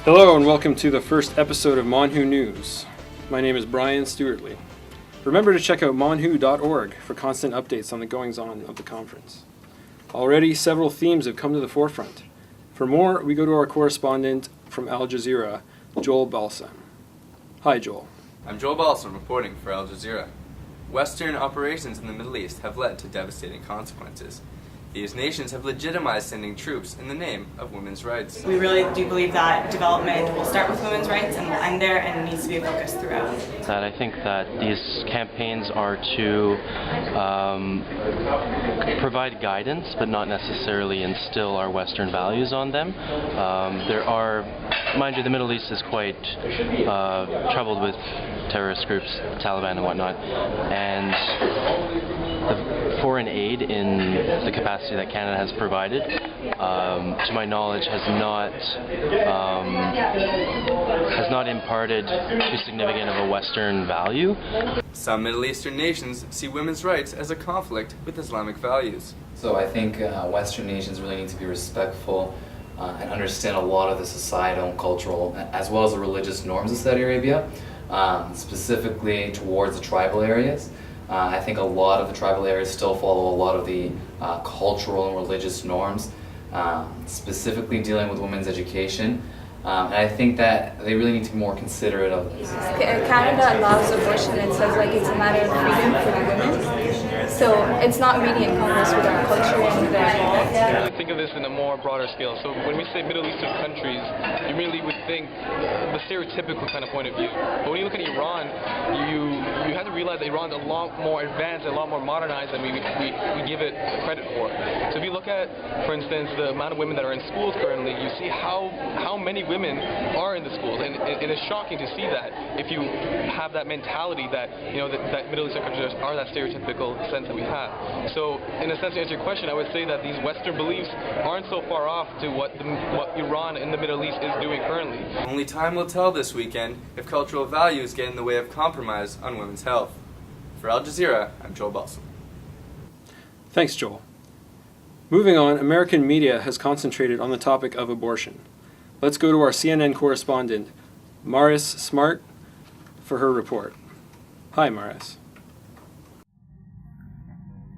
Hello and welcome to the first episode of MonWHO News. My name is Brian Stewartley. Remember to check out monwho.org for constant updates on the goings-on of the conference. Already, several themes have come to the forefront. For more, we go to our correspondent from Al Jazeera, Joel Balsam. Hi, Joel. I'm Joel Balsam reporting for Al Jazeera. Western operations in the Middle East have led to devastating consequences. These nations have legitimized sending troops in the name of women's rights. We really do believe that development will start with women's rights and will end there, and it needs to be a focus throughout. That I think that these campaigns are to provide guidance, but not necessarily instill our Western values on them. There are, mind you, the Middle East is quite troubled with terrorist groups, Taliban and whatnot, and the foreign aid in the capacity that Canada has provided, to my knowledge, has not imparted too significant of a Western value. Some Middle Eastern nations see women's rights as a conflict with Islamic values. So I think Western nations really need to be respectful and understand a lot of the societal, cultural, as well as the religious norms of Saudi Arabia, specifically towards the tribal areas. I think a lot of the tribal areas still follow a lot of the cultural and religious norms, specifically dealing with women's education. And I think that they really need to be more considerate of this. Canada allows abortion and says it's a matter of freedom for the women. So it's not really in Congress with our culture and the I really think of this in a more broader scale. So when we say Middle Eastern countries, you really would think the stereotypical kind of point of view. But when you look at Iran, you have to realize that Iran's a lot more advanced, a lot more modernized than we give it credit for. So if you look at, for instance, the amount of women that are in schools currently, you see how many women are in the schools, and it is shocking to see that if you have that mentality that that Middle Eastern countries are that stereotypical sense that we have. So in a sense, to answer your question, I would say that these Western beliefs aren't so far off to what Iran in the Middle East is doing currently. Only time will tell this weekend if cultural values get in the way of compromise on women's health. For Al Jazeera, I'm Joel Balsam. Thanks, Joel. Moving on, American media has concentrated on the topic of abortion. Let's go to our CNN correspondent, Maris Smart, for her report. Hi, Maris.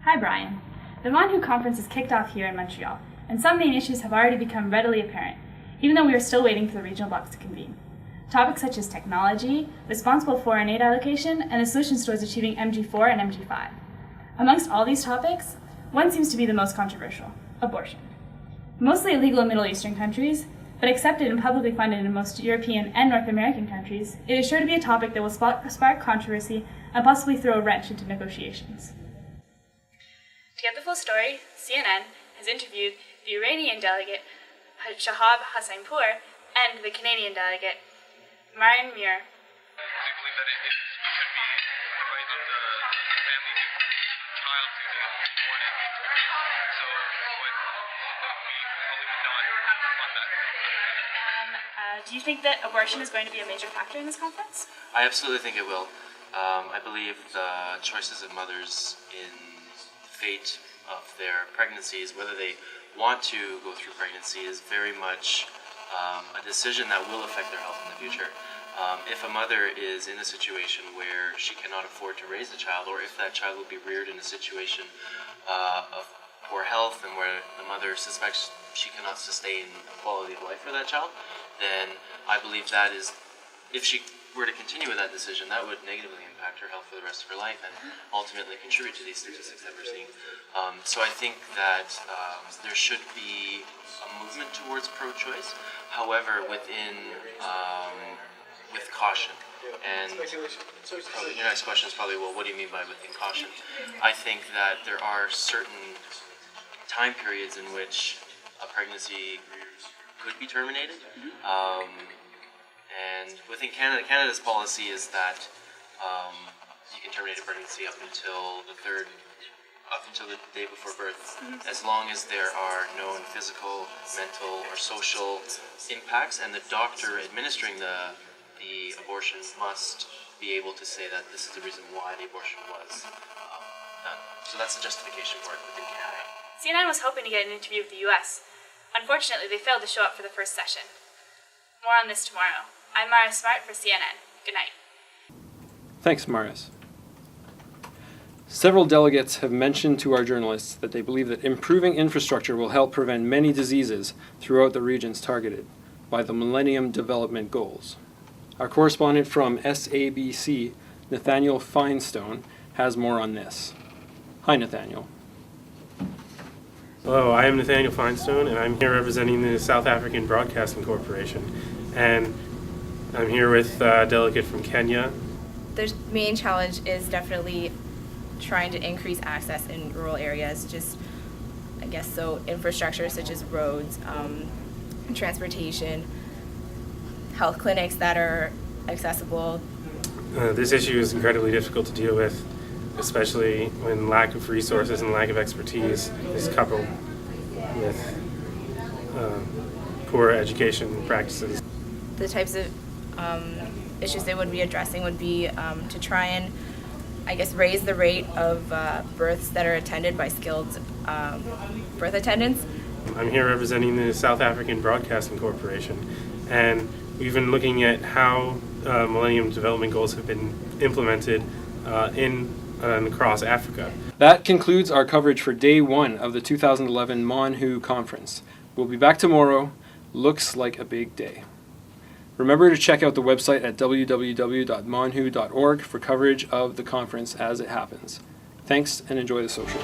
Hi, Brian. The MonWHO conference is kicked off here in Montreal, and some main issues have already become readily apparent, even though we are still waiting for the regional blocs to convene. Topics such as technology, responsible foreign aid allocation, and the solutions towards achieving MG4 and MG5. Amongst all these topics, one seems to be the most controversial: abortion. Mostly illegal in Middle Eastern countries, but accepted and publicly funded in most European and North American countries, it is sure to be a topic that will spark controversy and possibly throw a wrench into negotiations. To get the full story, CNN has interviewed the Iranian delegate Shahab Hassanpour and the Canadian delegate Marion Muir. Do you believe that it should be the right of the family to child to be aborted? So we probably would not want that. Do you think that abortion is going to be a major factor in this conference? I absolutely think it will. I believe the choices of mothers in fate of their pregnancies, whether they want to go through pregnancy, is very much a decision that will affect their health in the future. If a mother is in a situation where she cannot afford to raise a child, or if that child will be reared in a situation of poor health and where the mother suspects she cannot sustain a quality of life for that child, then I believe that is, if she were to continue with that decision, that would negatively impact her health for the rest of her life and ultimately contribute to these statistics that we're seeing. So I think that there should be a movement towards pro-choice, however, with caution. And probably your next question is probably, well, what do you mean by within caution? I think that there are certain time periods in which a pregnancy could be terminated. And within Canada's policy is that you can terminate a pregnancy up until the day before birth, as long as there are known physical, mental, or social impacts, and the doctor administering the abortion must be able to say that this is the reason why the abortion was done. So that's the justification for it within Canada. CNN was hoping to get an interview with the U.S. Unfortunately, they failed to show up for the first session. More on this tomorrow. I'm Mara Smart for CNN. Good night. Thanks, Marius. Several delegates have mentioned to our journalists that they believe that improving infrastructure will help prevent many diseases throughout the regions targeted by the Millennium Development Goals. Our correspondent from SABC, Nathaniel Finestone, has more on this. Hi, Nathaniel. Hello, I am Nathaniel Finestone, and I'm here representing the South African Broadcasting Corporation. And I'm here with a delegate from Kenya. The main challenge is definitely trying to increase access in rural areas, just, I guess, so infrastructure such as roads, transportation, health clinics that are accessible. This issue is incredibly difficult to deal with, especially when lack of resources and lack of expertise is coupled with poor education practices. The types of issues they would be addressing would be to try and, I guess, raise the rate of births that are attended by skilled birth attendants. I'm here representing the South African Broadcasting Corporation, and we've been looking at how Millennium Development Goals have been implemented in and across Africa. That concludes our coverage for day one of the 2011 MonWHO conference. We'll be back tomorrow. Looks like a big day. Remember to check out the website at www.monwho.org for coverage of the conference as it happens. Thanks and enjoy the social.